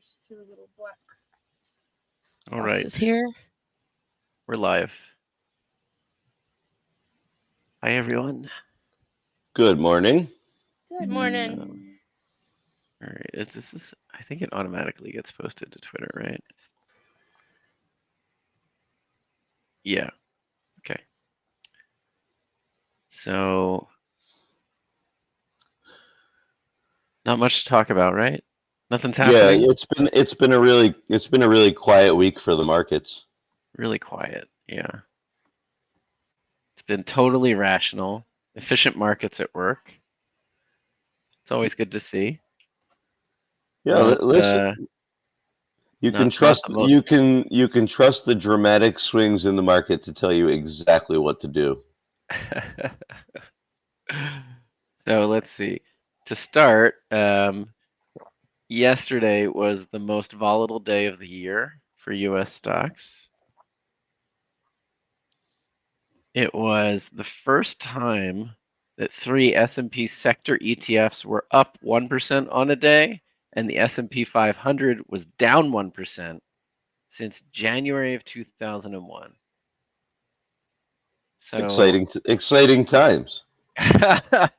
There's two little black All right. boxes here. We're live. Hi, everyone. Good morning. Good morning. All right. I think it automatically gets posted to Twitter, right? Yeah. Okay. So, not much to talk about, right? Nothing's happening. Yeah, it's been a really quiet week for the markets. Really quiet. Yeah. It's been totally rational, efficient markets at work. It's always good to see. Yeah, listen. You can trust the dramatic swings in the market to tell you exactly what to do. So let's see. To start, yesterday was the most volatile day of the year for U.S. stocks. It was the first time that 3 S&P sector ETFs were up 1% on a day, and the S&P 500 was down 1% since January of 2001. So exciting times. The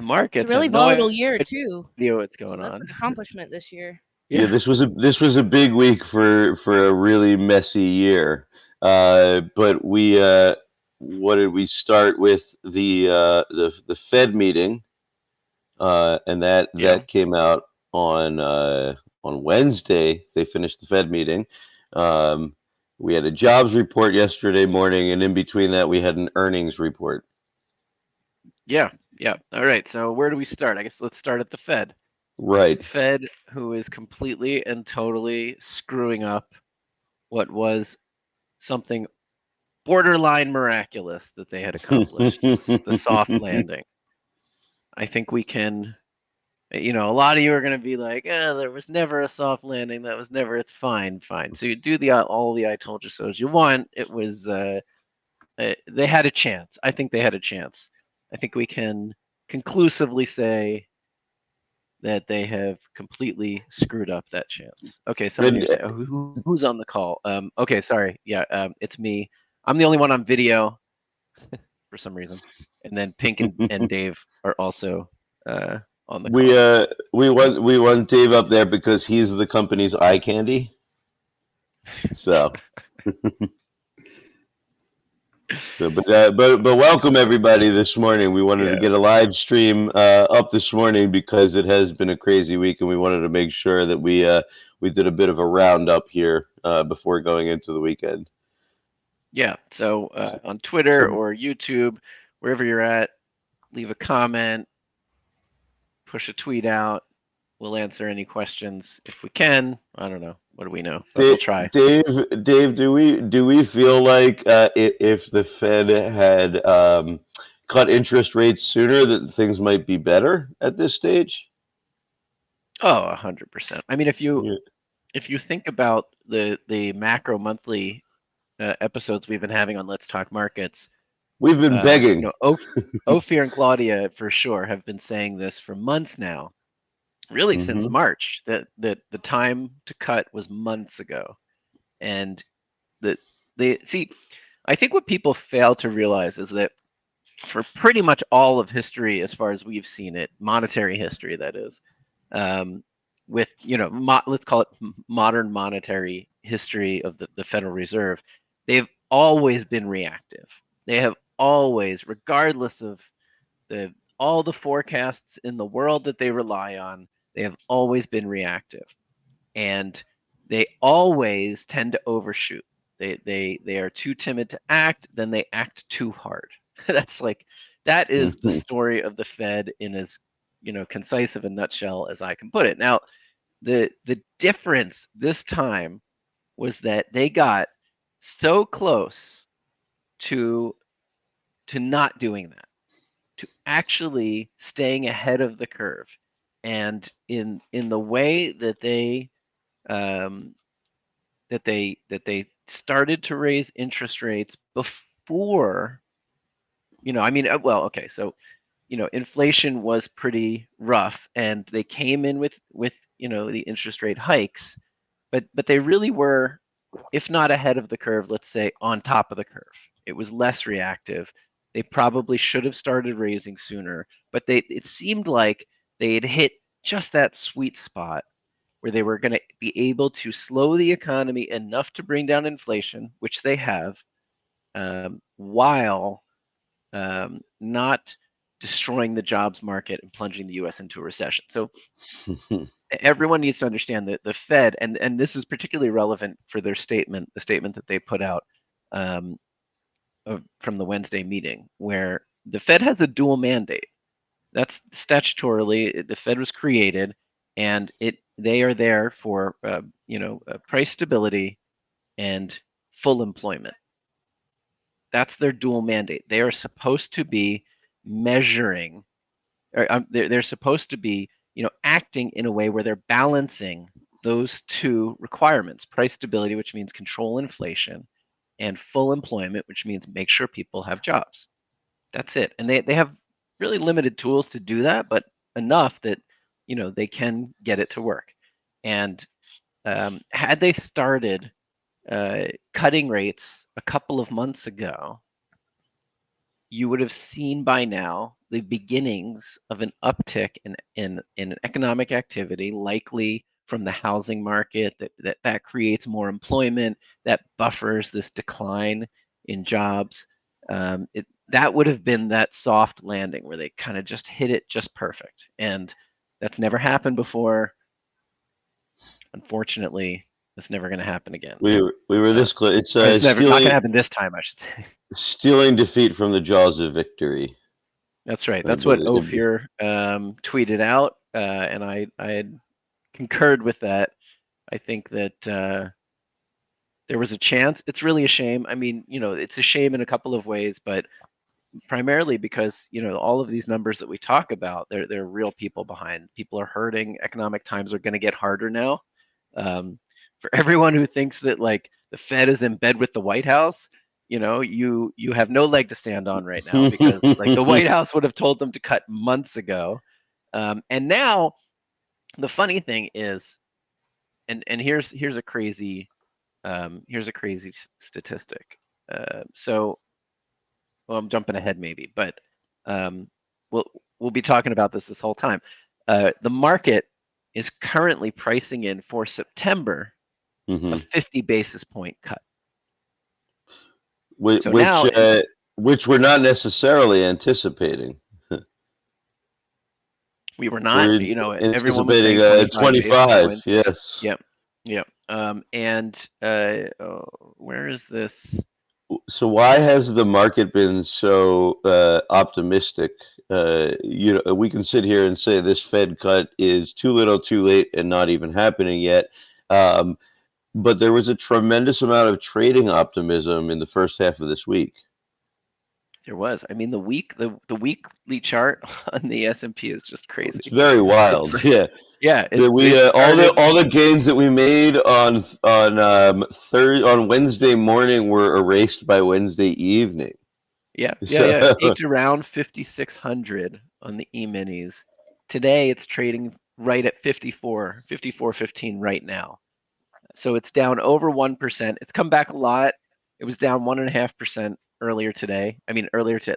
markets It's a really volatile year too. What's going That's on? an accomplishment this year. Yeah, this was a big week for a really messy year. But what did we start with the Fed meeting, and that came out on Wednesday. They finished the Fed meeting. We had a jobs report yesterday morning, and in between that, we had an earnings report. Yeah. All right. So where do we start? I guess let's start at the Fed. Right. Fed, who is completely and totally screwing up what was something borderline miraculous that they had accomplished, the soft landing. I think we can, a lot of you are going to be like, there was never a soft landing. That was never, it's fine. So you do all the I told you so's you want. It was, they had a chance. I think they had a chance. I think we can conclusively say that they have completely screwed up that chance. Okay, someone here say, who's on the call? Okay, sorry. Yeah, it's me. I'm the only one on video for some reason. And then Pink and Dave are also on the call. We want Dave up there because he's the company's eye candy. So but welcome everybody this morning. We wanted to get a live stream up this morning because it has been a crazy week, and we wanted to make sure that we did a bit of a roundup here before going into the weekend. Yeah. So on Twitter or YouTube, wherever you're at, leave a comment, push a tweet out. We'll answer any questions if we can. I don't know. What do we know? But we'll try. Dave, do we feel like if the Fed had cut interest rates sooner, that things might be better at this stage? Oh, 100%. I mean, if you think about the macro monthly episodes we've been having on Let's Talk Markets, we've been begging. Ophir and Claudia for sure have been saying this for months now. Really, since March, that the time to cut was months ago, and I think what people fail to realize is that for pretty much all of history, as far as we've seen it, monetary history, that is, with let's call it modern monetary history of the Federal Reserve, they've always been reactive. They have always, regardless of all the forecasts in the world that they rely on, they have always been reactive, and they always tend to overshoot. They are too timid to act, then they act too hard. That is the story of the Fed in as concise of a nutshell as I can put it. Now, the difference this time was that they got so close to not doing that, to actually staying ahead of the curve. And in the way that they started to raise interest rates before, inflation was pretty rough, and they came in with the interest rate hikes, but they really were, if not ahead of the curve, let's say on top of the curve. It was less reactive. They probably should have started raising sooner, but it seemed like they had hit just that sweet spot where they were going to be able to slow the economy enough to bring down inflation, which they have, while not destroying the jobs market and plunging the U.S. into a recession. So everyone needs to understand that the Fed, and this is particularly relevant for their statement, the statement that they put out from the Wednesday meeting, where the Fed has a dual mandate. That's statutorily, the Fed was created, and they are there for price stability and full employment. That's their dual mandate. They are supposed to be measuring, or they're supposed to be acting in a way where they're balancing those two requirements: price stability, which means control inflation, and full employment, which means make sure people have jobs. That's it. And they have really limited tools to do that, but enough that they can get it to work. And had they started cutting rates a couple of months ago, you would have seen by now the beginnings of an uptick in economic activity, likely from the housing market, that creates more employment, that buffers this decline in jobs. That would have been that soft landing where they kind of just hit it just perfect. And that's never happened before. Unfortunately, it's never going to happen again. We were this close. It's never not going to happen this time, I should say. Stealing defeat from the jaws of victory. That's right. That's what Ophir tweeted out, and I had concurred with that. I think that there was a chance. It's really a shame. I mean, it's a shame in a couple of ways, but primarily because all of these numbers that we talk about, there are real people behind. People are hurting. Economic times are going to get harder now. For everyone who thinks that like the Fed is in bed with the White House, you have no leg to stand on right now, because like the White House would have told them to cut months ago. And now the funny thing is, and here's a crazy statistic. So well, I'm jumping ahead maybe, but we'll be talking about this whole time. The market is currently pricing in for September a 50 basis point cut. Which we're not necessarily anticipating. We were not, everyone was anticipating saying 25. Yes. Yep. And where is this? So why has the market been so optimistic? We can sit here and say this Fed cut is too little, too late, and not even happening yet. But there was a tremendous amount of trading optimism in the first half of this week. There was. I mean, the weekly chart on the S&P is just crazy. It's very wild. Yeah. All the gains that we made on Wednesday morning were erased by Wednesday evening. Yeah. It peaked around 5,600 on the E-minis. Today it's trading right at 54.15 right now. So it's down over 1%. It's come back a lot. It was down 1.5% earlier today. I mean,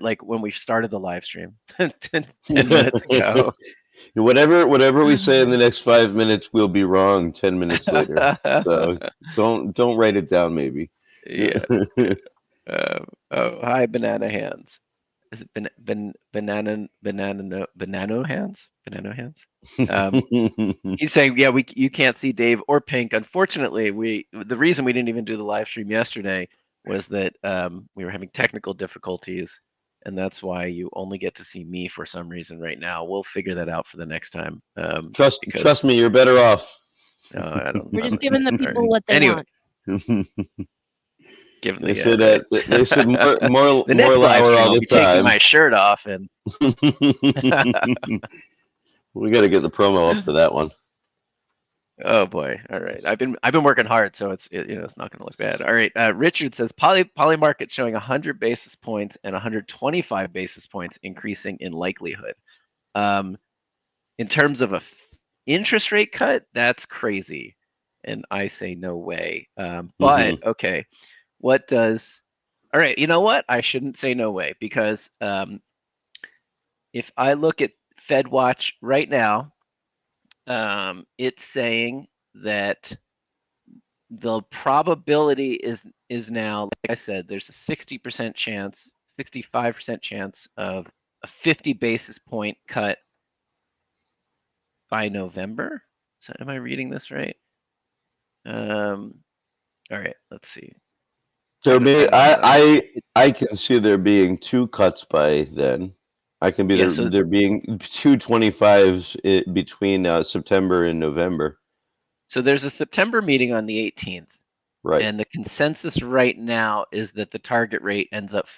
like when we started the live stream 10 minutes ago. Whatever we say in the next 5 minutes, we'll be wrong 10 minutes later. So don't write it down, maybe. Yeah. Hi, Banana Hands. Is it banana hands? Banana hands? He's saying, yeah, you can't see Dave or Pink. Unfortunately, the reason we didn't even do the live stream yesterday was that we were having technical difficulties, and that's why you only get to see me for some reason right now. We'll figure that out for the next time. Trust me, you're better off. We're just giving the people what they want. They said more Lauer all the time. Taking my shirt off, and we got to get the promo up for that one. Oh boy! All right, I've been working hard, so it's not going to look bad. All right, Richard says poly market showing 100 basis points and 125 basis points increasing in likelihood. In terms of interest rate cut, that's crazy. And I say no way. But okay, what does, all right, you know what? I shouldn't say no way, because if I look at FedWatch right now, it's saying that the probability is now, like I said, there's a 60% chance, 65% chance of a 50 basis point cut by November. Am I reading this right? All right, let's see. So I can see there being 2 cuts by then. I can be there being 2 25s between September and November. So there's a September meeting on the 18th. Right. And the consensus right now is that the target rate ends up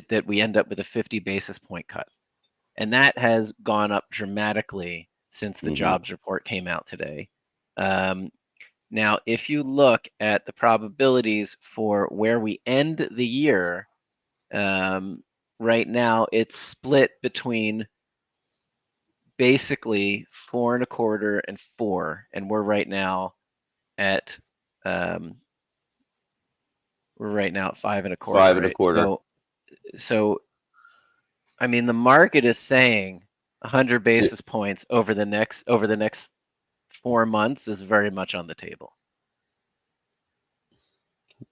that we end up with a 50 basis point cut. And that has gone up dramatically since the jobs report came out today. Now, if you look at the probabilities for where we end the year, right now it's split between basically 4.25 and 4, and we're right now at 5.25. 5.25. Right? So I mean, the market is saying 100 basis points over the next 4 months is very much on the table.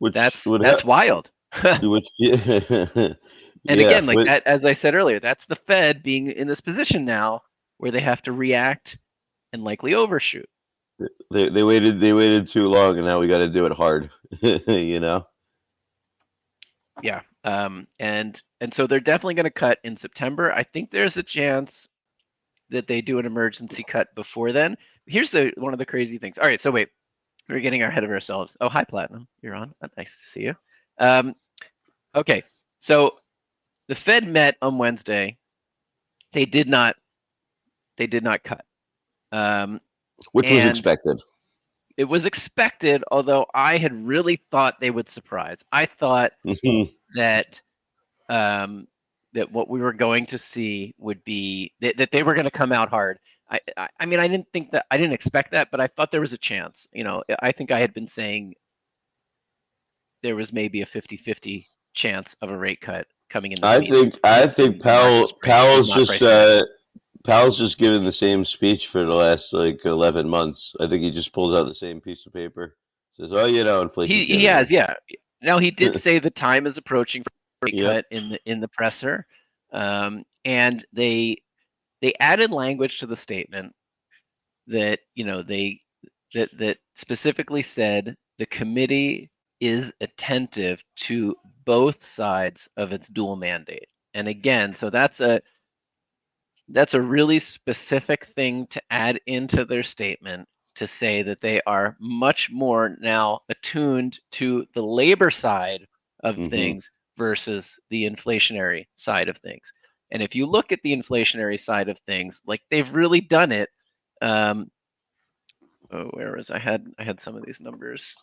That's wild. And again, like that, as I said earlier, that's the Fed being in this position now where they have to react and likely overshoot. They waited too long, and now we got to do it hard. You know. Yeah. And so they're definitely going to cut in September. I think there's a chance that they do an emergency cut before then. Here's one of the crazy things. All right, so wait, we're getting ahead of ourselves. Oh, hi, Platinum. You're on. Nice to see you. Okay, so the Fed met on Wednesday. They did not cut. Which was expected. It was expected, although I had really thought they would surprise. I thought that that what we were going to see would be that they were going to come out hard. I mean, I didn't expect that, but I thought there was a chance. You know, I think I had been saying there was maybe a 50-50 chance of a rate cut coming in. I think Powell's just given the same speech for the last 11 months. I think he just pulls out the same piece of paper. Says, "Oh, inflation." He has, yeah. Now he did say the time is approaching for a rate cut in the presser, and they added language to the statement that that specifically said the committee is attentive to both sides of its dual mandate. And again, so that's a really specific thing to add into their statement, to say that they are much more now attuned to the labor side of things versus the inflationary side of things. And if you look at the inflationary side of things, like they've really done it. Where was I had some of these numbers.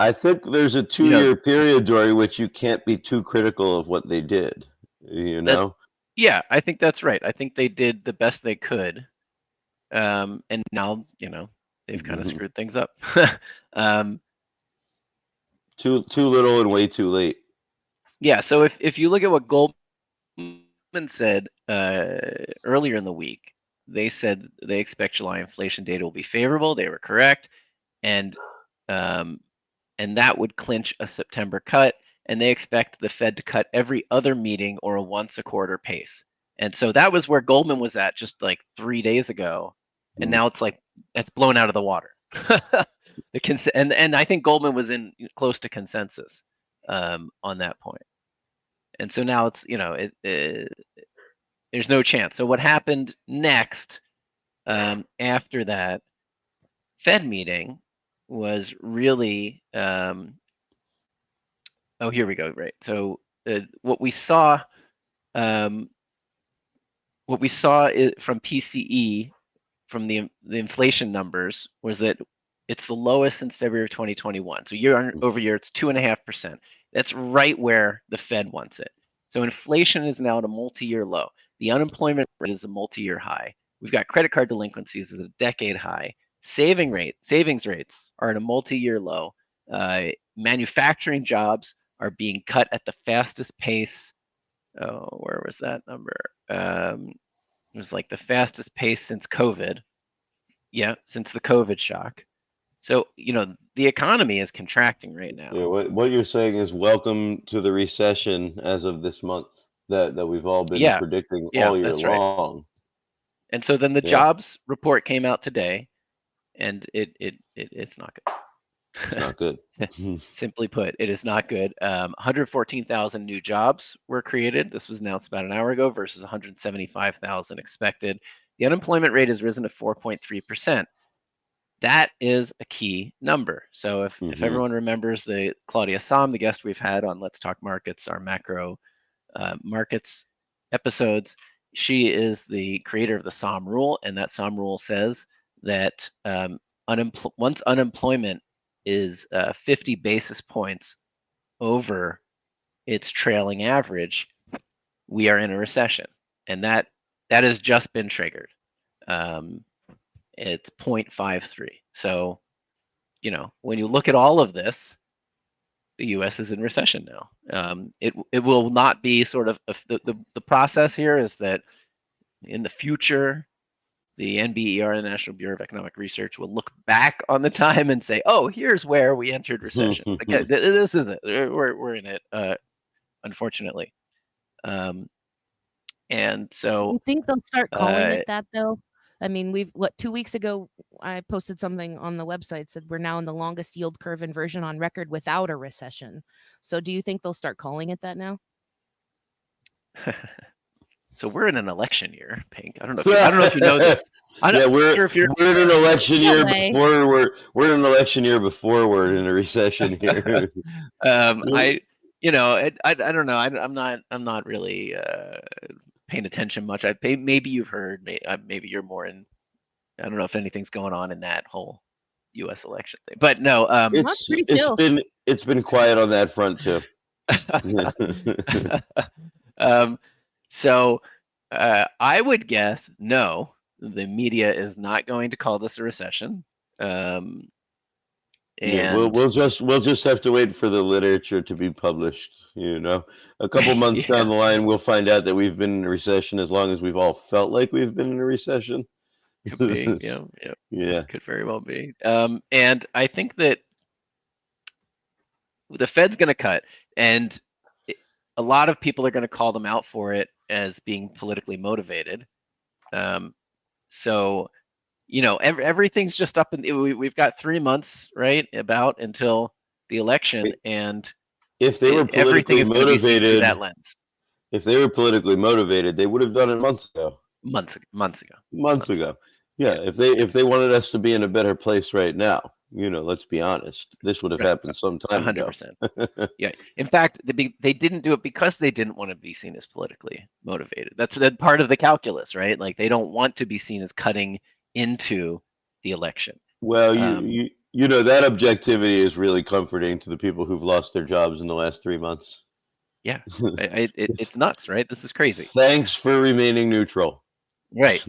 I think there's a 2-year period during which you can't be too critical of what they did. Yeah, I think that's right. I think they did the best they could. And now, they've kind of screwed things up. Too little and way too late. Yeah, so if you look at what Goldman said earlier in the week, they said they expect July inflation data will be favorable. They were correct. And that would clinch a September cut. And they expect the Fed to cut every other meeting or a once a quarter pace. And so that was where Goldman was at just like 3 days ago. And now it's blown out of the water. And I think Goldman was in close to consensus on that point. And so now it's, there's no chance. So what happened next after that Fed meeting was really, oh, here we go. Right. So what we saw from PCE, from the inflation numbers, was that it's the lowest since February of 2021. So year over year, it's 2.5%. That's right where the Fed wants it. So inflation is now at a multi-year low. The unemployment rate is a multi-year high. We've got credit card delinquencies at a decade high. Savings rates are at a multi-year low. Manufacturing jobs are being cut at the fastest pace. Oh, where was that number? It was like the fastest pace since COVID. Yeah, since the COVID shock. So, the economy is contracting right now. Yeah, what you're saying is welcome to the recession as of this month that we've all been predicting all year long. Right. And so then the jobs report came out today, and it's not good. It's not good. Simply put, it is not good. 114,000 new jobs were created. This was announced about an hour ago versus 175,000 expected. The unemployment rate has risen to 4.3%. That is a key number. So if everyone remembers the Claudia Sahm, the guest we've had on Let's Talk Markets, our macro markets episodes, she is the creator of the Sahm rule, and that Sahm rule says that once unemployment is 50 basis points over its trailing average, we are in a recession, and that has just been triggered. It's 0.53. So, when you look at all of this, the U.S. is in recession now. It will not be sort of the process here is that in the future, the NBER, the National Bureau of Economic Research, will look back on the time and say, "Oh, here's where we entered recession." Okay, this is it. We're in it, unfortunately. And so, you think they'll start calling it that though? I mean, 2 weeks ago, I posted something on the website said we're now in the longest yield curve inversion on record without a recession. So do you think they'll start calling it that now? So we're in an election year, Pink. I don't know if you know this. We're in an election year before we're in an election year before we're in a recession here. I don't know. I'm not really paying attention much. Maybe you've heard. Maybe you're more in. I don't know if anything's going on in that whole U.S. election thing, but no. It's been quiet on that front too. So I would guess no. The media is not going to call this a recession. And we'll just have to wait for the literature to be published. A couple months down the line, we'll find out that we've been in a recession as long as we've all felt like we've been in a recession. Could be, yeah, could very well be. And I think that the Fed's going to cut, and a lot of people are going to call them out for it as being politically motivated. So, everything's just up in. We've got 3 months, right, about until the election, and if they were politically motivated, that lens. If they were politically motivated, they would have done it months ago. Months ago. Yeah, if they wanted us to be in a better place right now, let's be honest, this would have happened some time 100%. Yeah. In fact, they didn't do it because they didn't want to be seen as politically motivated. That's part of the calculus, right? Like they don't want to be seen as cutting into the election. Well, that objectivity is really comforting to the people who've lost their jobs in the last 3 months. Yeah, it's nuts, right? This is crazy. Thanks for remaining neutral. Right.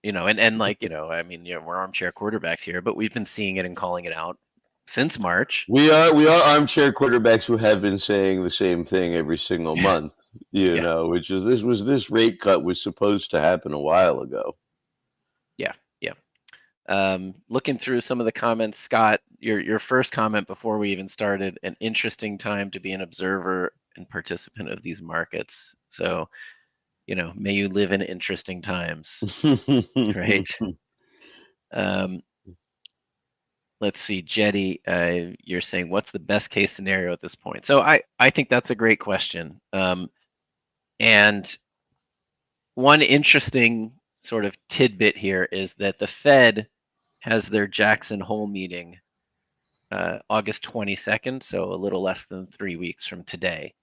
And like, I mean, we're armchair quarterbacks here, but we've been seeing it and calling it out since March. We are armchair quarterbacks who have been saying the same thing every single month, which is this rate cut was supposed to happen a while ago. Yeah. Looking through some of the comments, Scott, your first comment before we even started, an interesting time to be an observer and participant of these markets. So, may you live in interesting times, right? Let's see, Jetty, you're saying, what's the best case scenario at this point? So I think that's a great question. And one interesting sort of tidbit here is that the Fed has their Jackson Hole meeting August 22nd, so a little less than 3 weeks from today.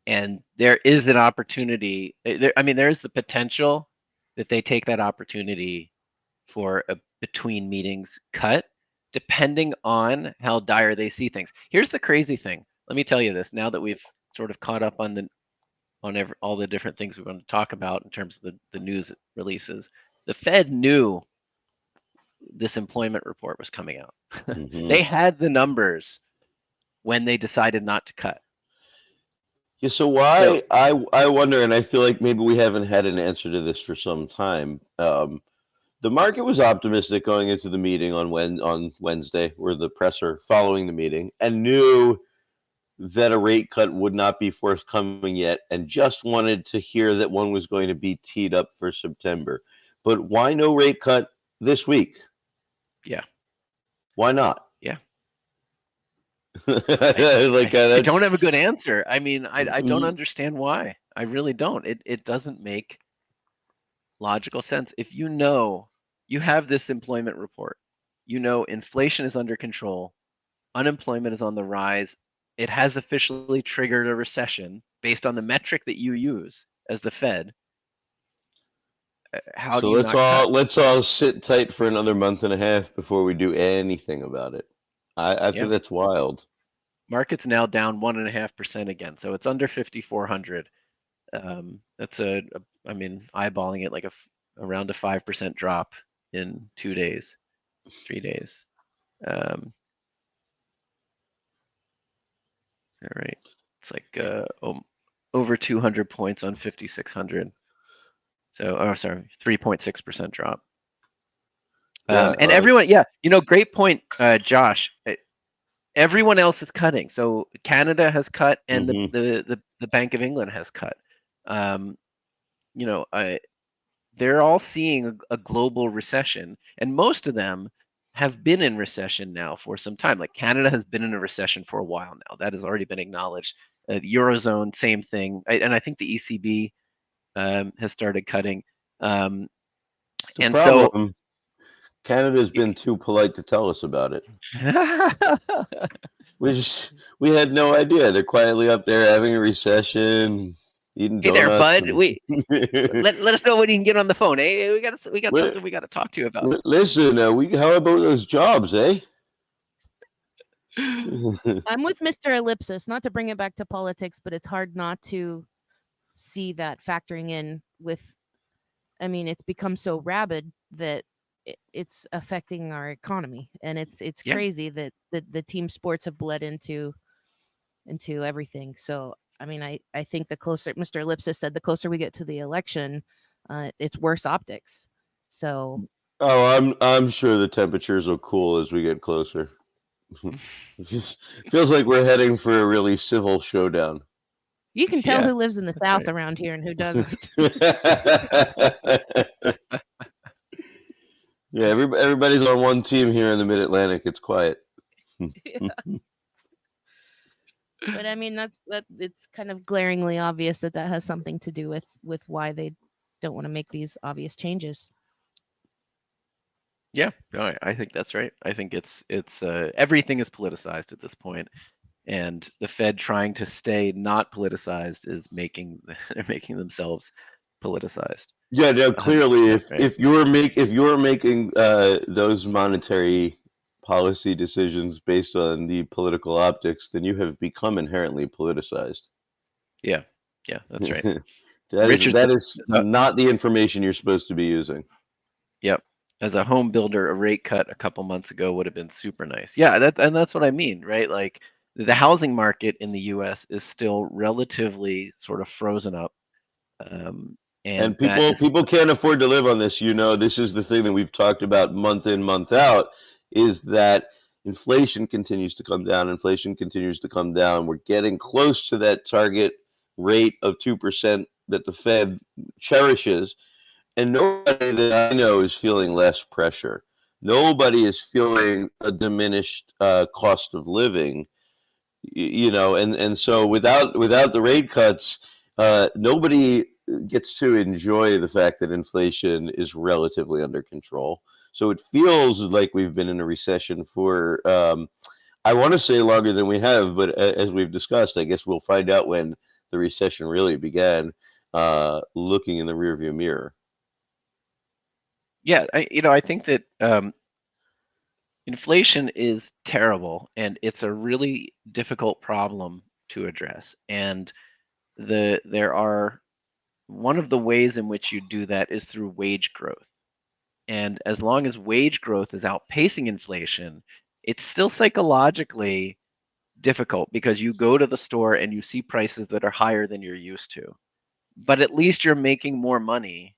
And there is an opportunity. There is the potential that they take that opportunity for a between meetings cut, depending on how dire they see things. Here's the crazy thing. Let me tell you this. Now that we've sort of caught up on on all the different things we want to talk about in terms of the news releases. The Fed knew this employment report was coming out. Mm-hmm. They had the numbers when they decided not to cut. Yeah, so why I wonder, and I feel like maybe we haven't had an answer to this for some time. The market was optimistic going into the meeting on Wednesday, or the presser following the meeting, and knew that a rate cut would not be forthcoming yet, and just wanted to hear that one was going to be teed up for September. But why no rate cut this week? Yeah. Why not? Yeah. Like, I don't have a good answer. I mean, I don't understand why. I really don't. It doesn't make logical sense. If you know you have this employment report, you know inflation is under control, unemployment is on the rise, it has officially triggered a recession based on the metric that you use as the Fed. How So do you not cut? let's all sit tight for another month and a half before we do anything about it. I think that's wild. Market's now down 1.5% again, so it's under 5,400. That's I mean, eyeballing it like around a 5% drop in 2 days, 3 days. Is that right? It's like over 200 points on 5,600. So, oh, sorry, 3.6% drop. Yeah, and everyone, great point, Josh. Everyone else is cutting. So Canada has cut, and the Bank of England has cut. They're all seeing a global recession, and most of them have been in recession now for some time. Like Canada has been in a recession for a while now. That has already been acknowledged. The Eurozone, same thing. And I think the ECB has started cutting. The and problem, Canada's been too polite to tell us about it. We had no idea. They're quietly up there having a recession, eating donuts. Hey there, bud. Let us know when you can get on the phone. Hey, we got something we got to talk to you about. Listen, how about those jobs, eh? I'm with Mr. Ellipsis, not to bring it back to politics, but it's hard not to see that factoring in with, I mean, it's become so rabid that it's affecting our economy, and it's crazy that the team sports have bled into everything. So I mean, I think the closer, Mr. Ellipsis said, the closer we get to the election, it's worse optics. So I'm sure the temperatures will cool as we get closer. Feels like we're heading for a really civil showdown. You can tell who lives in the South around here and who doesn't. Yeah, everybody's on one team here in the Mid-Atlantic. It's quiet. But I mean, that it's kind of glaringly obvious that has something to do with why they don't want to make these obvious changes. Yeah, no, I think that's right. I think it's everything is politicized at this point, and the Fed trying to stay not politicized is making themselves politicized. Yeah, no, clearly, if you're making those monetary policy decisions based on the political optics, then you have become inherently politicized. Yeah, that's right. that is not the information you're supposed to be using. Yep. As a home builder, a rate cut a couple months ago would have been super nice. Yeah, that's what I mean, right? Like the housing market in the U.S. is still relatively sort of frozen up. And people can't afford to live on this. This is the thing that we've talked about month in, month out, is that inflation continues to come down. Inflation continues to come down. We're getting close to that target rate of 2% that the Fed cherishes. And nobody that I know is feeling less pressure. Nobody is feeling a diminished cost of living. And so without the rate cuts, nobody gets to enjoy the fact that inflation is relatively under control. So it feels like we've been in a recession for, I want to say longer than we have, but as we've discussed, I guess we'll find out when the recession really began, looking in the rearview mirror. Yeah, I think that inflation is terrible, and it's a really difficult problem to address. And there are one of the ways in which you do that is through wage growth. And as long as wage growth is outpacing inflation, it's still psychologically difficult because you go to the store and you see prices that are higher than you're used to. But at least you're making more money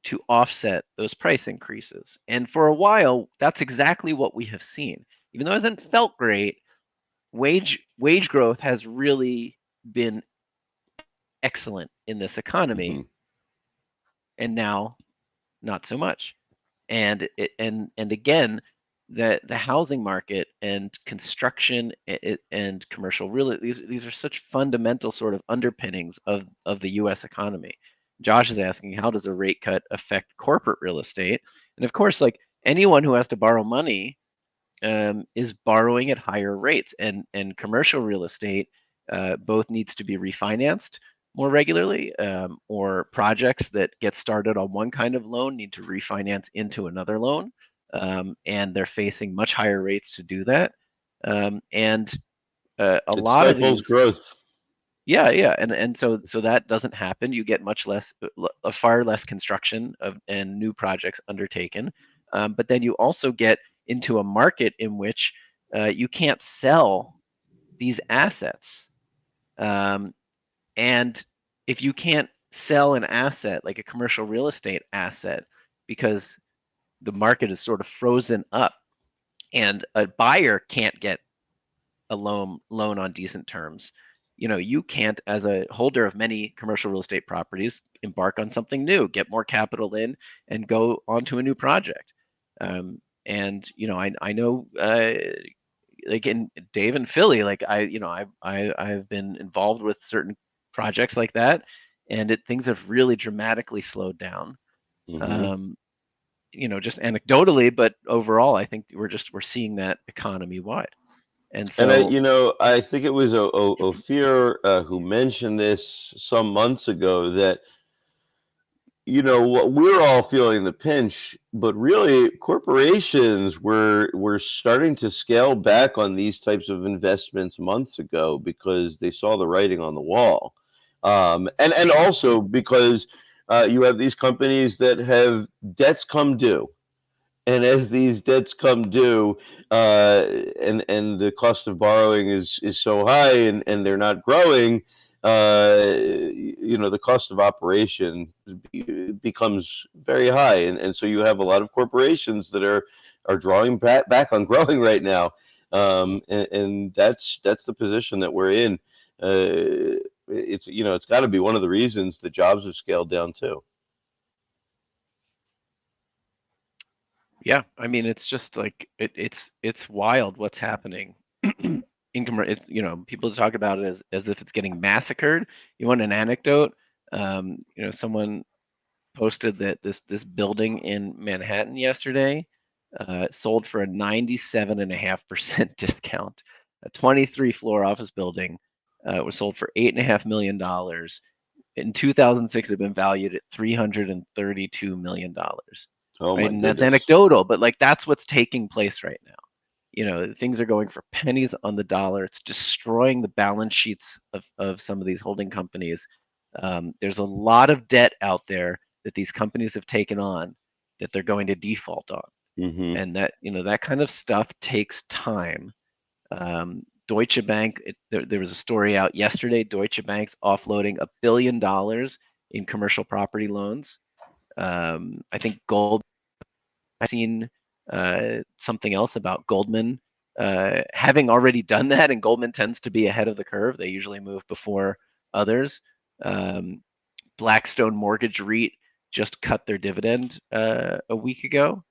to offset those price increases. And for a while, that's exactly what we have seen. Even though it hasn't felt great, wage growth has really been excellent in this economy. Mm-hmm. And now not so much. And again, the housing market and construction and commercial real these are such fundamental sort of underpinnings of the U.S. economy. Josh is asking, how does a rate cut affect corporate real estate? And of course, like anyone who has to borrow money is borrowing at higher rates, and commercial real estate both needs to be refinanced more regularly, or projects that get started on one kind of loan need to refinance into another loan, and they're facing much higher rates to do that. And a It lot of stifles these, growth. yeah, and so that doesn't happen. You get much less, far less construction and new projects undertaken, but then you also get into a market in which you can't sell these assets. And if you can't sell an asset like a commercial real estate asset because the market is sort of frozen up and a buyer can't get a loan on decent terms, you can't, as a holder of many commercial real estate properties, embark on something new, get more capital in, and go onto a new project. And I know, like in Dave and Philly, like I've been involved with certain projects like that, and things have really dramatically slowed down. Mm-hmm. Just anecdotally, but overall, I think we're seeing that economy wide. And And so, I think it was Ophir who mentioned this some months ago that we're all feeling the pinch, but really corporations were starting to scale back on these types of investments months ago because they saw the writing on the wall, and also because you have these companies that have debts come due. And as these debts come due, and the cost of borrowing is so high, and they're not growing, the cost of operation becomes very high, and so you have a lot of corporations that are drawing back on growing right now, and that's the position that we're in. It's got to be one of the reasons the jobs have scaled down too. yeah, I mean, it's just like it's wild what's happening. It's, people talk about it as if it's getting massacred. You want an anecdote? Someone posted that this building in Manhattan yesterday sold for a 97.5% discount. A 23-floor office building was sold for $8.5 million. In 2006, it had been valued at $332 million. Oh Right, my and that's goodness. anecdotal, but like that's what's taking place right now. Things are going for pennies on the dollar. It's destroying the balance sheets of some of these holding companies. There's a lot of debt out there that these companies have taken on that they're going to default on. Mm-hmm. And that kind of stuff takes time. Deutsche Bank, there was a story out yesterday. Deutsche Bank's offloading $1 billion in commercial property loans. I think I've seen something else about Goldman having already done that, and Goldman tends to be ahead of the curve. They usually move before others. Blackstone Mortgage REIT just cut their dividend a week ago.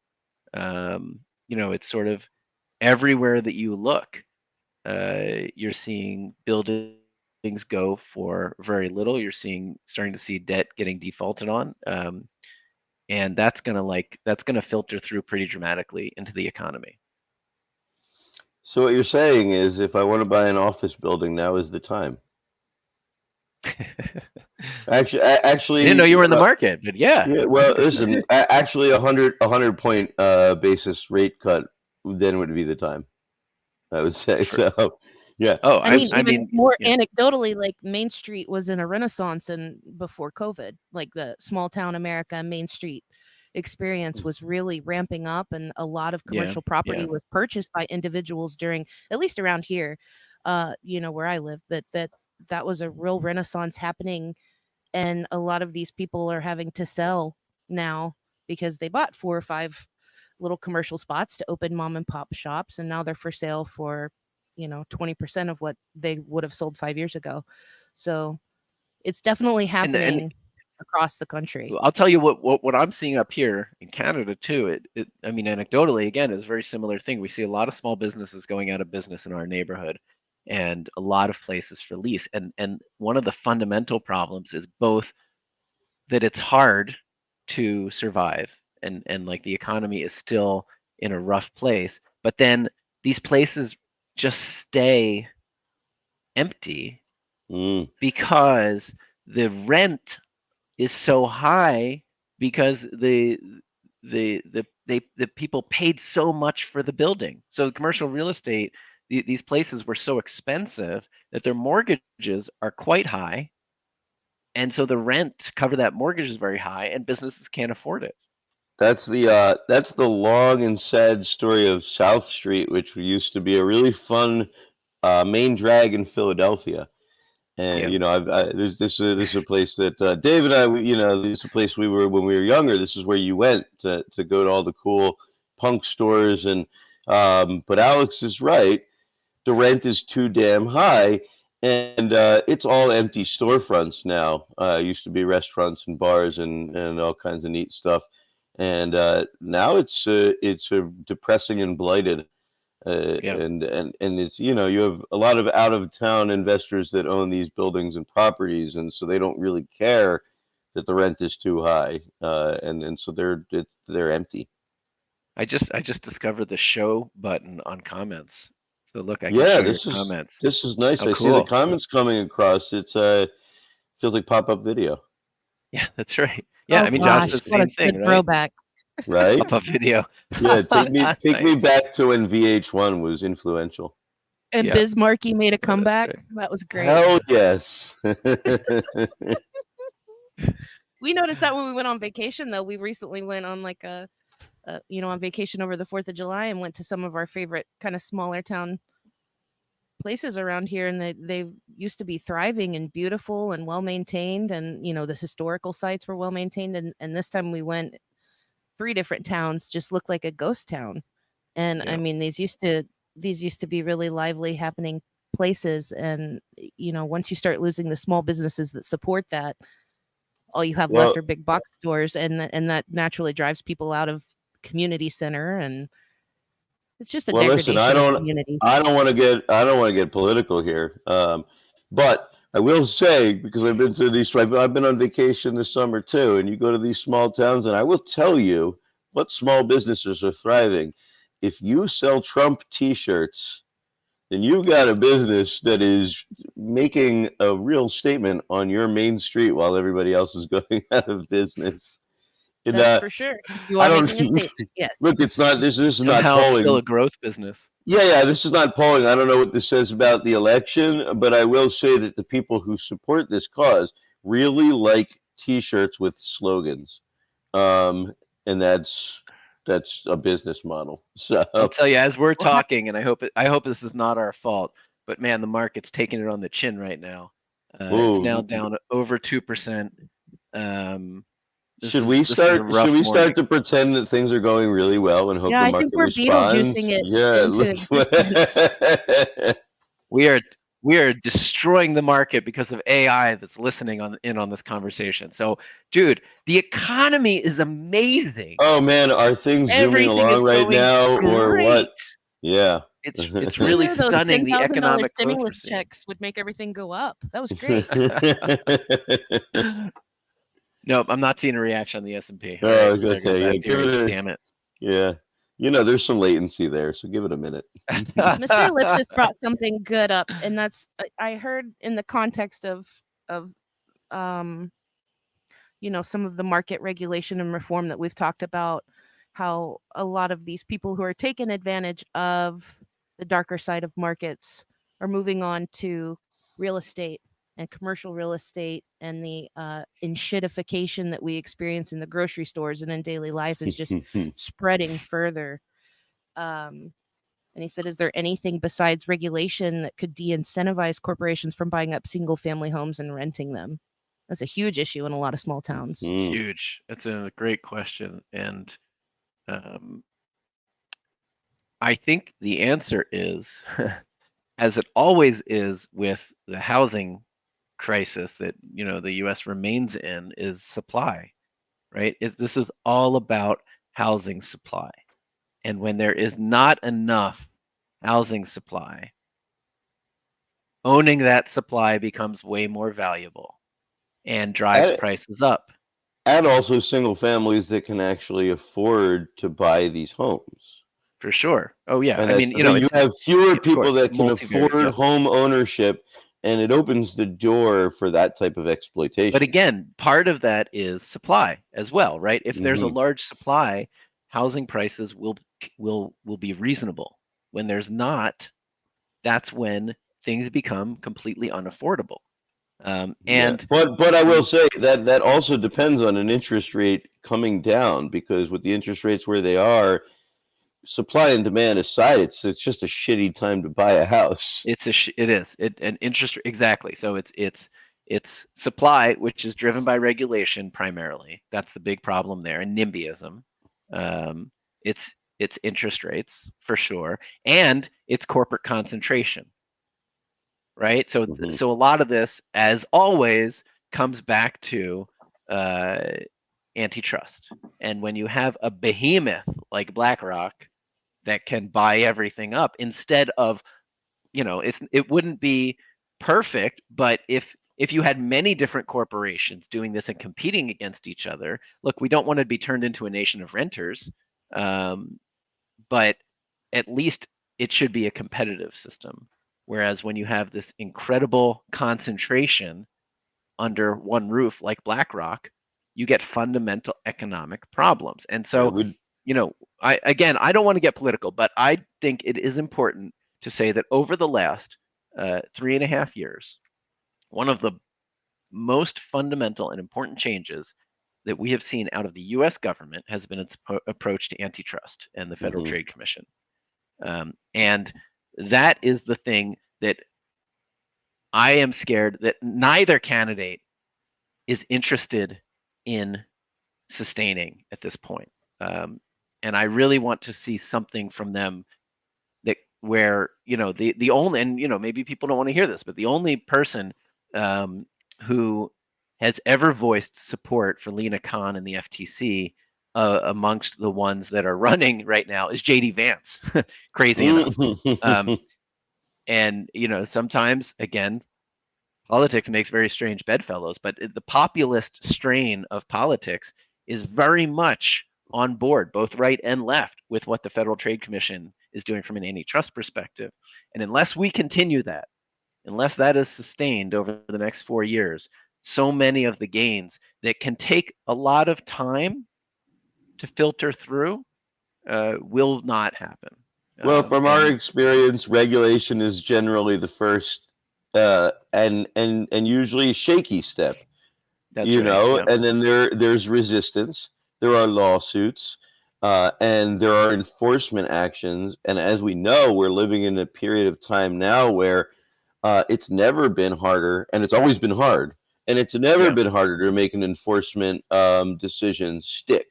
It's sort of everywhere that you look, you're seeing buildings go for very little. You're starting to see debt getting defaulted on. And that's gonna filter through pretty dramatically into the economy. So what you're saying is, if I want to buy an office building, now is the time. Actually, I didn't know you were in the market, but yeah, yeah. Well, 100%. listen, actually, 100 point basis rate cut then would be the time, I would say. For, So, Yeah. Oh, I mean, I even mean, more yeah, anecdotally, like Main Street was in a renaissance and before COVID, like the small town America Main Street experience was really ramping up, and a lot of yeah, commercial property yeah. was purchased by individuals during, at least around here, where I live, that was a real renaissance happening, and a lot of these people are having to sell now because they bought 4 or 5 little commercial spots to open mom and pop shops, and now they're for sale for 20% of what they would have sold 5 years ago. So it's definitely And happening across the country. I'll tell you what I'm seeing up here in Canada too. I mean, anecdotally, again, is a very similar thing. We see a lot of small businesses going out of business in our neighborhood, and a lot of places for lease. And one of the fundamental problems is both that it's hard to survive, and like the economy is still in a rough place, but then these places just stay empty Mm. because the rent is so high because the people paid so much for the building. So commercial real estate, these places were so expensive that their mortgages are quite high, and so the rent to cover that mortgage is very high, and businesses can't afford it. That's the long and sad story of South Street, which used to be a really fun main drag in Philadelphia. And Yeah, this is a place that Dave and I, this is a place we were when we were younger. This is where you went to go to all the cool punk stores, and but Alex is right. The rent is too damn high, and it's all empty storefronts now. Used to be restaurants and bars and all kinds of neat stuff, and now it's depressing and blighted. yeah. And it's you have a lot of out of town investors that own these buildings and properties, and so they don't really care that the rent is too high, and so they're empty. I just discovered the show button on comments. So look, I can Yeah, show your this is comments. this is nice. How I see the cool. comments coming across. It's feels like pop-up video, Yeah, that's right. Yeah, Oh I mean, Josh gosh, said the what a same thing, good right? throwback. right? Pop-up video. Yeah, take me Nice. back to when VH1 was influential. And Yeah, Bismarcky made a that's right. comeback. That was great. Hell yes. We noticed that when we went on vacation, though. We recently went on like on vacation over the 4th of July and went to some of our favorite kind of smaller town places around here, and they used to be thriving and beautiful and well maintained, and the historical sites were well maintained, and this time we went 3 different towns just looked like a ghost town. And I Yeah. mean, these used to be really lively happening places, and once you start losing the small businesses that support that, all you have left Well, are big box stores, and that naturally drives people out of community center, and it's just a listen, degradation of community. I don't want to get political here, but I will say because I've been on vacation this summer too, and you go to these small towns, and I will tell you what small businesses are thriving. If you sell Trump T-shirts, then you got a business that is making a real statement on your main street while everybody else is going out of business. And That's for sure. You I are don't making a statement. Yes. look. It's not. This is not Somehow it's still a polling. growth business. Yeah. This is not polling. I don't know what this says about the election, but I will say that the people who support this cause really like T-shirts with slogans, and that's a business model. So, I'll tell you, as we're Well, ha- talking, and I hope this is not our fault, but man, the market's taking it on the chin right now. It's now ooh, down over 2%. Um, this should is we this is a start? Should rough we start morning. to pretend that things are going really well and hope yeah, the I think market we're Beetlejuicing responds? it Yeah, into look. existence. We are destroying the market because of AI that's listening on this conversation. So, dude, the economy is amazing. Oh man, are things zooming Everything along is right going now or great. what? Yeah. It's Who really knew those stunning the $10,000 economic growth we're stimulus seeing. checks would make everything go up? That was great. No, I'm not seeing a reaction on the S&P. All Oh, right, well, there goes okay. Yeah, that give it theory. a Damn it. yeah. There's some latency there, so give it a minute. Mr. Ellipsis brought something good up, and that's I heard in the context of um some of the market regulation and reform that we've talked about, how a lot of these people who are taking advantage of the darker side of markets are moving on to real estate and commercial real estate, and the enshittification that we experience in the grocery stores and in daily life is just spreading further. And he said, is there anything besides regulation that could de-incentivize corporations from buying up single family homes and renting them? That's a huge issue in a lot of small towns. Huge. That's a great question. And I think the answer is, as it always is with the housing crisis that the U.S. remains in, is supply, right? This is all about housing supply, and when there is not enough housing supply, owning that supply becomes way more valuable and drives prices up. And also single families that can actually afford to buy these homes. For sure. Oh yeah. And I mean, you have fewer people that can afford home ownership, and it opens the door for that type of exploitation. But again, part of that is supply as well, right? If there's a large supply, housing prices will be reasonable. When there's not, that's when things become completely unaffordable. But I will say that also depends on an interest rate coming down, because with the interest rates where they are, supply and demand aside, it's just a shitty time to buy a house. An interest exactly. So it's supply, which is driven by regulation primarily. That's the big problem there, and NIMBYism. It's interest rates for sure, and it's corporate concentration, right? So so a lot of this, as always, comes back to antitrust. And when you have a behemoth like BlackRock that can buy everything up, instead of, it wouldn't be perfect, but if you had many different corporations doing this and competing against each other, look, we don't want to be turned into a nation of renters, but at least it should be a competitive system. Whereas when you have this incredible concentration under one roof like BlackRock, you get fundamental economic problems. And so, I don't want to get political, but I think it is important to say that over the last 3.5 years, one of the most fundamental and important changes that we have seen out of the U.S. government has been its approach to antitrust and the Federal Trade Commission. And that is the thing that I am scared that neither candidate is interested in sustaining at this point. And I really want to see something from them that where, the only, and, maybe people don't want to hear this, but the only person who has ever voiced support for Lena Khan and the FTC amongst the ones that are running right now is JD Vance, crazy enough. And, sometimes, again, politics makes very strange bedfellows, but the populist strain of politics is very much on board, both right and left, with what the Federal Trade Commission is doing from an antitrust perspective. And unless we continue that, unless that is sustained over the next 4 years, so many of the gains that can take a lot of time to filter through will not happen. Well, from our experience, regulation is generally the first and usually shaky step. That's right. And then there's resistance. There are lawsuits, and there are enforcement actions. And as we know, we're living in a period of time now where it's never been harder, and it's always been hard, and it's never been harder to make an enforcement decision stick,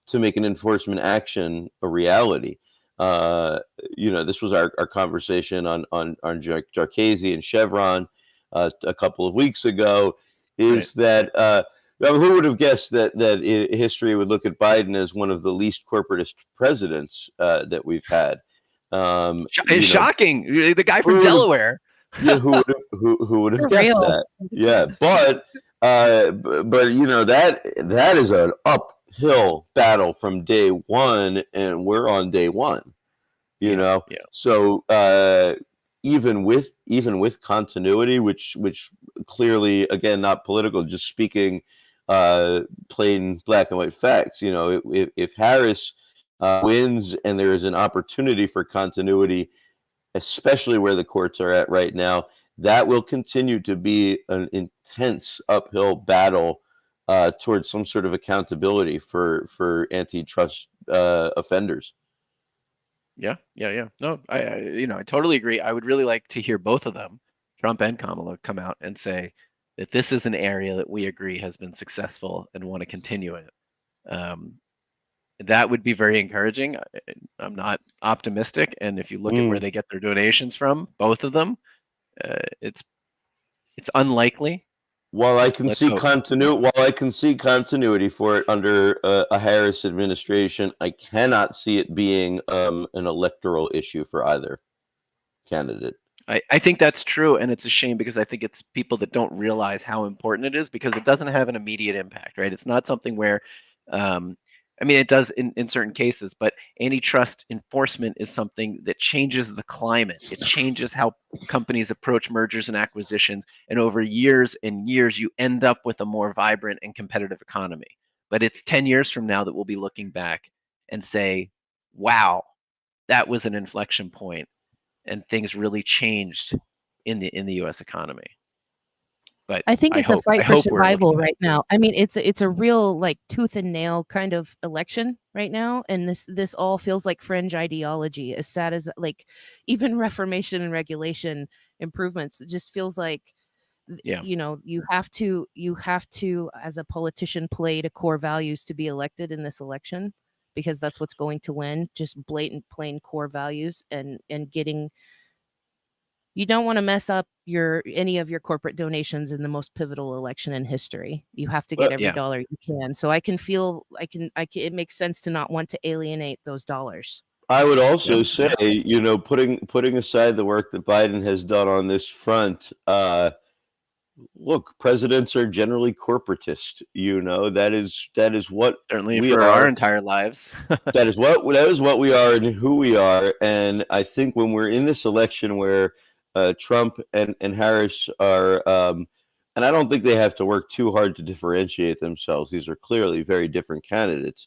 to make an enforcement action a reality. This was our conversation on Jarchese and Chevron a couple of weeks ago. That who would have guessed that history would look at Biden as one of the least corporatist presidents that we've had? It's shocking. The guy from Delaware. Yeah, who would have guessed that? Yeah, but that is an uphill battle from day one, and we're on day one. So even with continuity, which clearly, again, not political, just speaking plain black and white facts. If Harris wins and there is an opportunity for continuity, especially where the courts are at right now, that will continue to be an intense uphill battle towards some sort of accountability for antitrust offenders. Yeah. No, I totally agree. I would really like to hear both of them, Trump and Kamala, come out and say that this is an area that we agree has been successful and want to continue it. That would be very encouraging. I'm not optimistic, and if you look at where they get their donations from, both of them, it's unlikely. While I can see continuity for it under a Harris administration, I cannot see it being an electoral issue for either candidate. I think that's true, and it's a shame because I think it's people that don't realize how important it is because it doesn't have an immediate impact, right? It's not something where, I mean, it does in certain cases, but antitrust enforcement is something that changes the climate. It changes how companies approach mergers and acquisitions, and over years and years, you end up with a more vibrant and competitive economy. But it's 10 years from now that we'll be looking back and say, wow, that was an inflection point, and things really changed in the U.S. economy. But I think it's a fight for survival right now. I mean, it's a real like tooth and nail kind of election right now, and this all feels like fringe ideology. As sad as like even reformation and regulation improvements, it just feels like you have to as a politician play to core values to be elected in this election because that's what's going to win. Just blatant, plain core values and getting. You don't want to mess up any of your corporate donations in the most pivotal election in history. You have to get every dollar you can. So I can feel it makes sense to not want to alienate those dollars. I would also say, putting aside the work that Biden has done on this front, look, presidents are generally corporatist. That is what certainly we for are. Our entire lives. that is what we are and who we are. And I think when we're in this election where Trump and Harris are, and I don't think they have to work too hard to differentiate themselves. These are clearly very different candidates.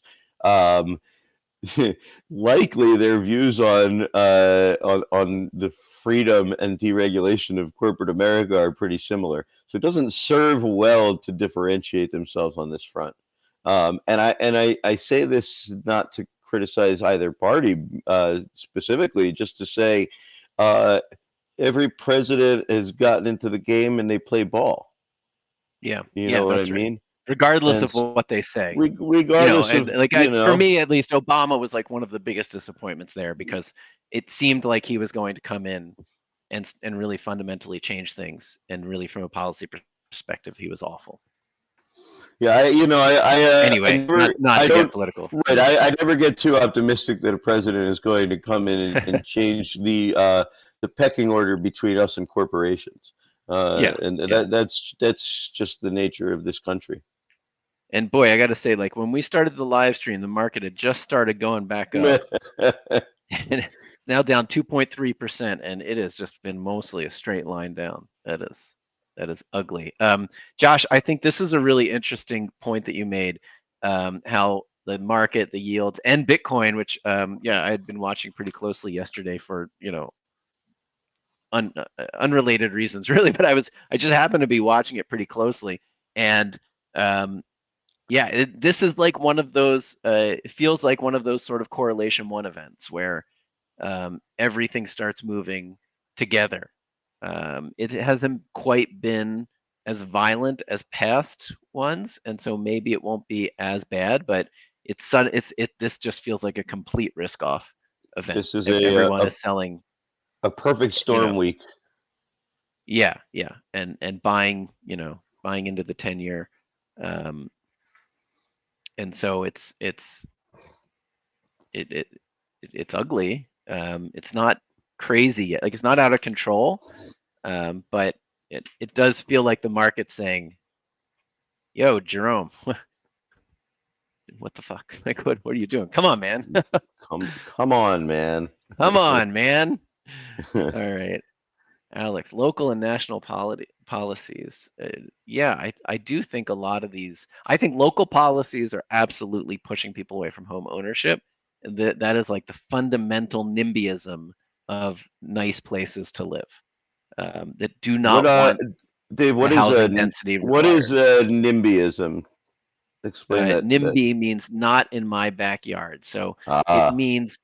Likely their views on the freedom and deregulation of corporate America are pretty similar. So it doesn't serve well to differentiate themselves on this front. And I say this not to criticize either party specifically, just to say every president has gotten into the game and they play ball. Yeah, you know what I mean. Right. Regardless of what they say, regardless of for me at least, Obama was like one of the biggest disappointments there because it seemed like he was going to come in and really fundamentally change things, and really from a policy perspective, he was awful. Yeah, anyway, not to get political. Right, I never get too optimistic that a president is going to come in and change the pecking order between us and corporations. That's just the nature of this country. And boy, I got to say, like when we started the live stream, the market had just started going back up. And it's now down 2.3%, and it has just been mostly a straight line down. That is ugly. Josh, I think this is a really interesting point that you made. How the market, the yields, and Bitcoin, which I had been watching pretty closely yesterday for unrelated reasons, really, but I just happened to be watching it pretty closely, and this is like one of those. It feels like one of those sort of correlation one events where everything starts moving together. It hasn't quite been as violent as past ones, and so maybe it won't be as bad. But this just feels like a complete risk-off event. This is everyone is selling a perfect storm week. Yeah, and buying into the 10-year. And so it's ugly. It's not crazy yet. Like it's not out of control. But it does feel like the market's saying, "Yo, Jerome, what the fuck? Like what are you doing? Come on, man. come on, man. Come on, man." All right. Alex, local and national policies. I do think a lot of these, I think local policies are absolutely pushing people away from home ownership. And that is like the fundamental NIMBYism of nice places to live, that do not What want Dave, the housing density what is required. NIMBYism? Explain that. NIMBY means not in my backyard. So it Ah, means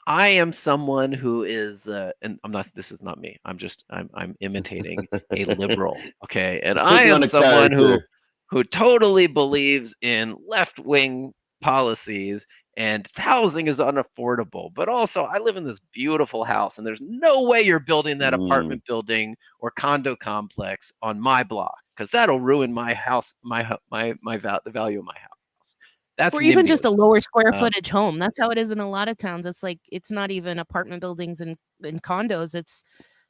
I am someone who is, and I'm not. This is not me. I'm imitating a liberal. Okay, and he's I taking am on a someone character. who totally believes in left-wing policies, and housing is unaffordable. But also, I live in this beautiful house, and there's no way you're building that Mm. apartment building or condo complex on my block, because that'll ruin my house, the value of my house. That's Or even just a NIMBYism. lower square footage home. That's how it is in a lot of towns. It's like it's not even apartment buildings and condos. It's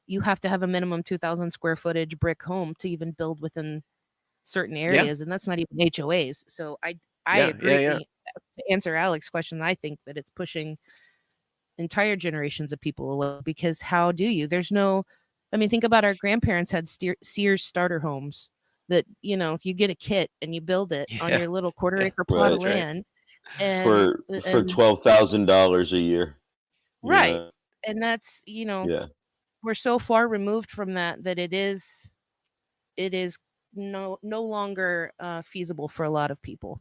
you have to have a minimum 2,000 square footage brick home to even build within certain Yeah, areas, and that's not even HOAs. So I yeah, yeah, agree. yeah. To answer Alex's question, I think that it's pushing entire generations of people away, because how do you? There's no, I mean, think about our grandparents had Sears starter homes that, you get a kit and you build it on Yeah, your little quarter yeah, acre plot of Right. that's right. land. And For and $12,000 a year. You right. know. And that's, Yeah. we're so far removed from that it is no longer feasible for a lot of people.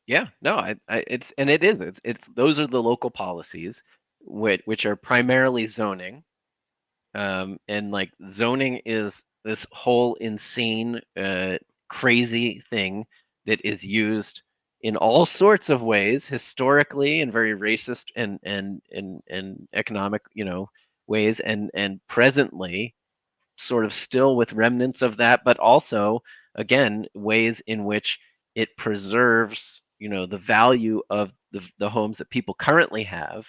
Yeah, no, it is. It's those are the local policies, which are primarily zoning. And like zoning is this whole insane, crazy thing that is used in all sorts of ways, historically and very racist and economic, ways, and presently sort of still with remnants of that, but also again ways in which it preserves, the value of the homes that people currently have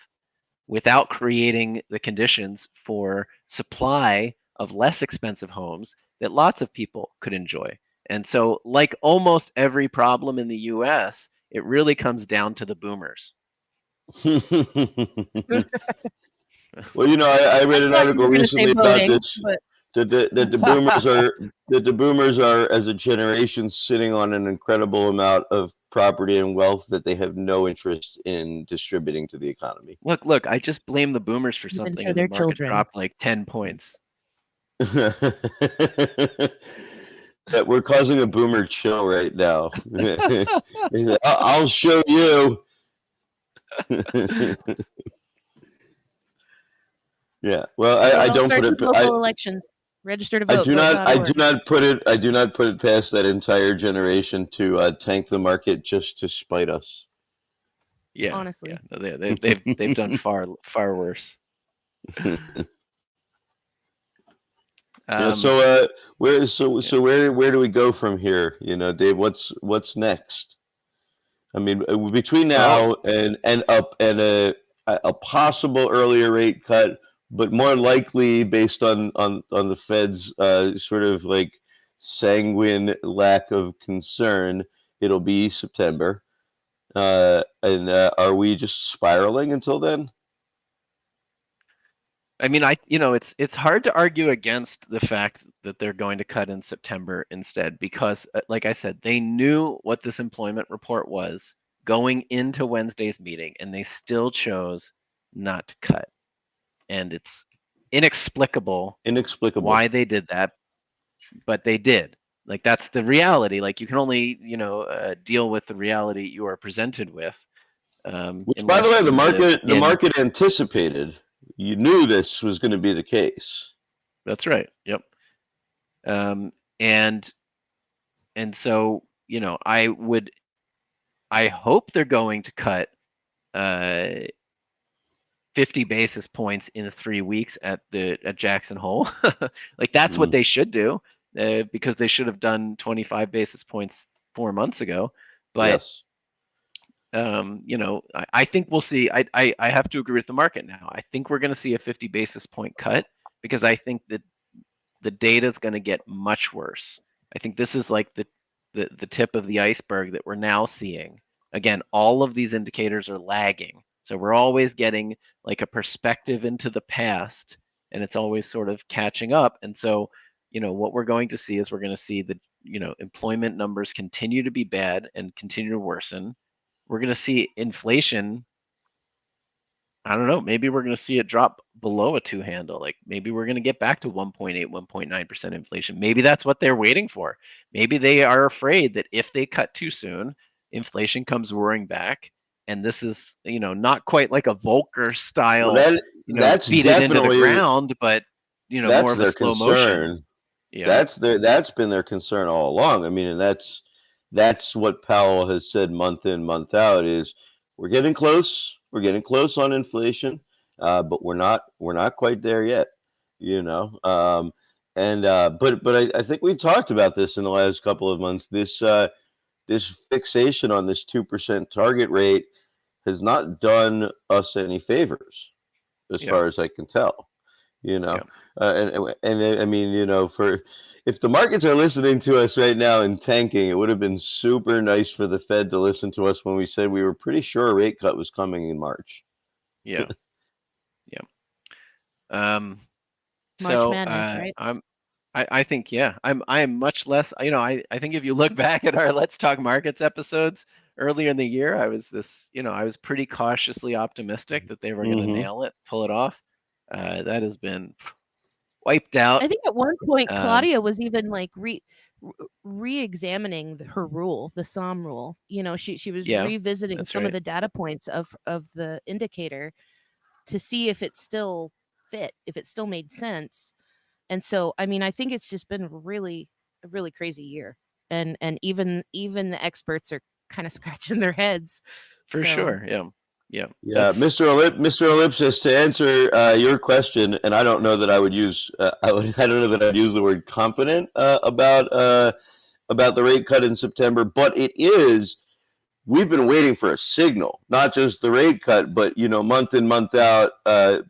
without creating the conditions for supply of less expensive homes that lots of people could enjoy. And so, like almost every problem in the US, it really comes down to the boomers. Well, I I read an thought you article were going to say recently about voting, this but that the boomers are as a generation sitting on an incredible amount of property and wealth that they have no interest in distributing to the economy. Look, I just blame the boomers for even something to and the their market children. dropped like 10 points. That we're causing a boomer chill right now. I'll show you. Yeah. Well, So it I all don't put starts it. with local elections. Register to I vote, do not. I do vote.org. not put it. I do not put it past that entire generation to tank the market just to spite us. Yeah, yeah. Honestly. No, they've done far worse. Yeah. Um, So yeah. where do we go from here? Dave, what's next? I mean, between Oh, now and up and a possible earlier rate cut, but more likely based on the Fed's sort of like sanguine lack of concern, it'll be September. And are we just spiraling until then? I mean, it's hard to argue against the fact that they're going to cut in September instead, because, like I said, they knew what this employment report was going into Wednesday's meeting, and they still chose not to cut. And it's inexplicable Inexplicable. why they did that, but they did. Like that's the reality. Like you can only, deal with the reality you are presented with, Which, by the unless way, the you live in. market anticipated. You knew this was going to be the case. That's right. Yep. Um, and so, I hope they're going to cut 50 basis points in 3 weeks at Jackson Hole. Like that's what Mm, they should do, because they should have done 25 basis points 4 months ago. But yes. I think we'll see. I have to agree with the market now. I think we're going to see a 50 basis point cut, because I think that the data is going to get much worse. I think this is like the tip of the iceberg that we're now seeing. Again, all of these indicators are lagging. So we're always getting like a perspective into the past, and it's always sort of catching up. And so, what we're going to see is we're going to see the, employment numbers continue to be bad and continue to worsen. We're going to see inflation I don't know. Maybe we're going to see it drop below a 2 handle. Like maybe we're going to get back to 1.8, 1.9% inflation. Maybe that's what they're waiting for. Maybe they are afraid that if they cut too soon, inflation comes roaring back. And this is, not quite like a Volcker style, that's beat it into the definitely ground, but that's more of a their slow concern. motion. Yeah. That's been their concern all along. I mean, and that's what Powell has said month in, month out is we're getting close. We're getting close on inflation, but we're not quite there yet. But I think we talked about this in the last couple of months. This fixation on this 2% target rate has not done us any favors, as far as I can tell. And I mean, for if the markets are listening to us right now and tanking, it would have been super nice for the Fed to listen to us when we said we were pretty sure a rate cut was coming in March. Yeah. March So Madness, right? I think, I am much less, I think if you look back at our Let's Talk Markets episodes earlier in the year, I was pretty cautiously optimistic that they were going to nail it, pull it off. That has been wiped out. I think at one point Claudia was even like re-examining her rule, the SOM rule. She was revisiting some of the data points of the indicator to see if it still fit, if it still made sense. And so, I mean, I think it's just been a really crazy year, and even the experts are kind of scratching their heads. For sure, yeah. Mr. Ellipsis, to answer your question, and I don't know that I would use I don't know that I'd use the word confident about the rate cut in September, but it is. We've been waiting for a signal, not just the rate cut, but month in, month out,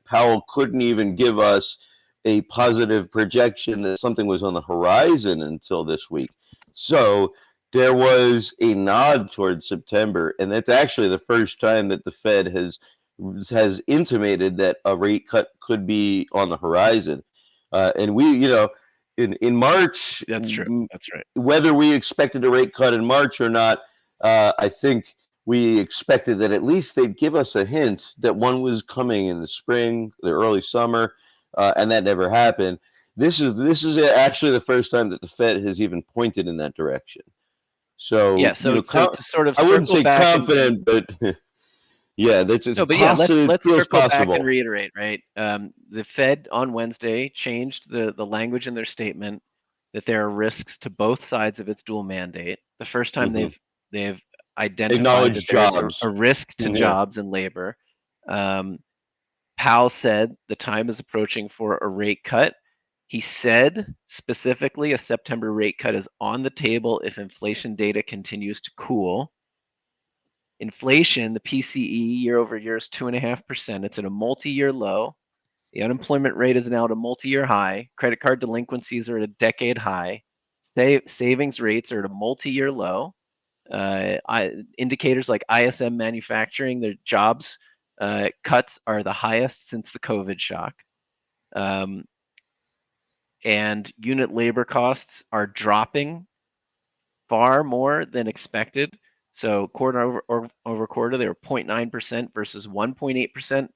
Powell couldn't even give us a positive projection that something was on the horizon until this week. So there was a nod towards September, and that's actually the first time that the Fed has intimated that a rate cut could be on the horizon. And we, in March, that's true. That's right. Whether we expected a rate cut in March or not, I think we expected that at least they'd give us a hint that one was coming in the spring, the early summer, and that never happened. This is actually the first time that the Fed has even pointed in that direction. So so to sort of I wouldn't say confident, but yeah, that's just possible. Let's circle back and reiterate, right? The Fed on Wednesday changed the language in their statement that there are risks to both sides of its dual mandate. The first time they've identified that there's a risk to jobs and labor. Powell said the time is approaching for a rate cut. He said specifically a September rate cut is on the table if inflation data continues to cool. Inflation, the PCE year over year is 2.5%. It's at a multi-year low. The unemployment rate is now at a multi-year high. Credit card delinquencies are at a decade high. Savings rates are at a multi-year low. Indicators like ISM manufacturing, their jobs cuts are the highest since the COVID shock. And unit labor costs are dropping far more than expected. So quarter over quarter, they were 0.9% versus 1.8%,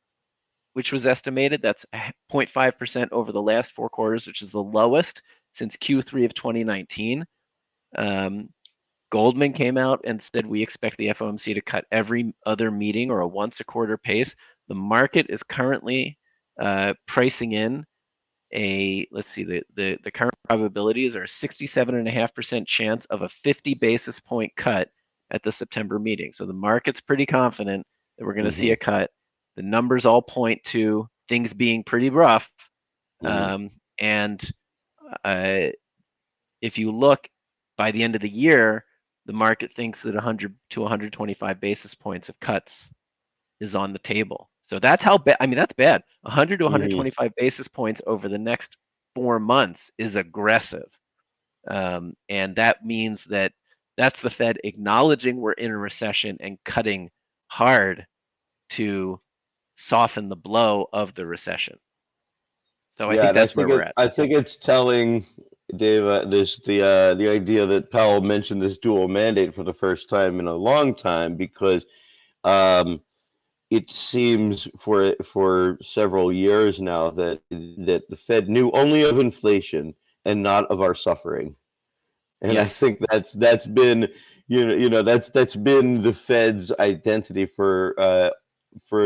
which was estimated. That's 0.5% over the last 4 quarters, which is the lowest since Q3 of 2019. Goldman came out and said we expect the FOMC to cut every other meeting or a once a quarter pace. The market is currently pricing in let's see, the current probabilities are a 67.5% chance of a 50 basis point cut at the September meeting. So the market's pretty confident that we're going to see a cut. The numbers all point to things being pretty rough. And if you look by the end of the year, the market thinks that 100 to 125 basis points of cuts is on the table. So that's how bad. I mean, that's bad. 100 to 125 basis points over the next 4 months is aggressive. And that means that that's the Fed acknowledging we're in a recession and cutting hard to soften the blow of the recession. So I think that's where we're at. I think it's telling, Dave, the idea that Powell mentioned this dual mandate for the first time in a long time, because it seems for several years now that the Fed knew only of inflation and not of our suffering. And I Yes. think that's been that's been the Fed's identity for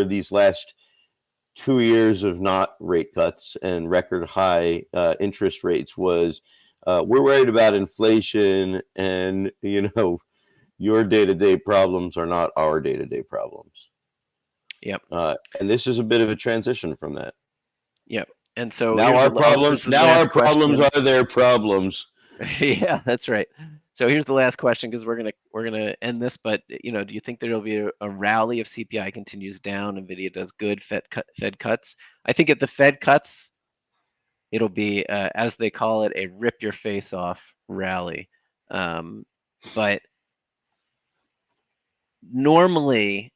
these last 2 years of not rate cuts and record high interest rates was we're worried about inflation, and your day-to-day problems are not our day-to-day problems. Yep. And this is a bit of a transition from that. Yep. And so Now our problems are their problems. Yeah, that's right. So here's the last question, because we're gonna end this. But do you think there'll be a rally if CPI continues down, Nvidia does good, Fed cuts? I think if the Fed cuts, it'll be as they call it, a rip your face off rally. But normally,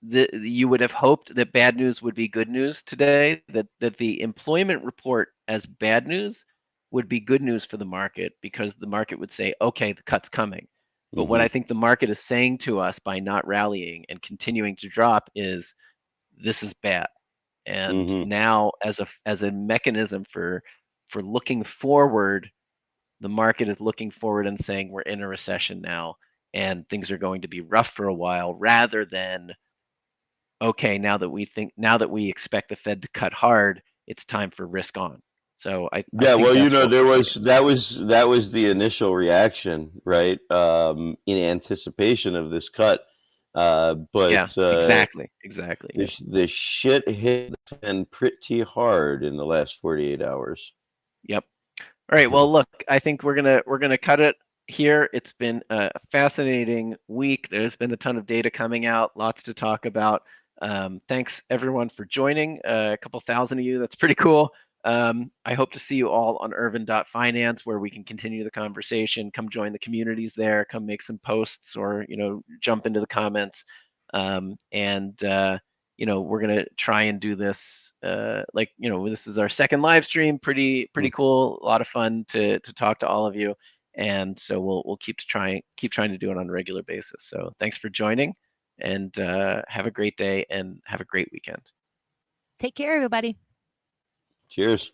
you would have hoped that bad news would be good news today. That the employment report as bad news would be good news for the market, because the market would say, okay, the cut's coming. But what I think the market is saying to us by not rallying and continuing to drop is, this is bad. And now, as a mechanism for looking forward, the market is looking forward and saying we're in a recession now, and things are going to be rough for a while, rather than, okay, now that we expect the Fed to cut hard, it's time for risk on. So I Yeah, think well, that's what there we're was seeing. that was the initial reaction, right? In anticipation of this cut, but Yeah, exactly. Yeah. the shit hit the fan pretty hard in the last 48 hours. Yep. All right. Well, look, I think we're gonna cut it here. It's been a fascinating week. There's been a ton of data coming out, lots to talk about. Thanks everyone for joining. A couple thousand of you. That's pretty cool. I hope to see you all on Irvin.finance, where we can continue the conversation. Come join the communities there. Come make some posts, or jump into the comments. We're gonna try and do this. This is our second live stream. Pretty cool. A lot of fun to talk to all of you. And so we'll keep trying to do it on a regular basis. So thanks for joining, and have a great day and have a great weekend. Take care, everybody. Cheers.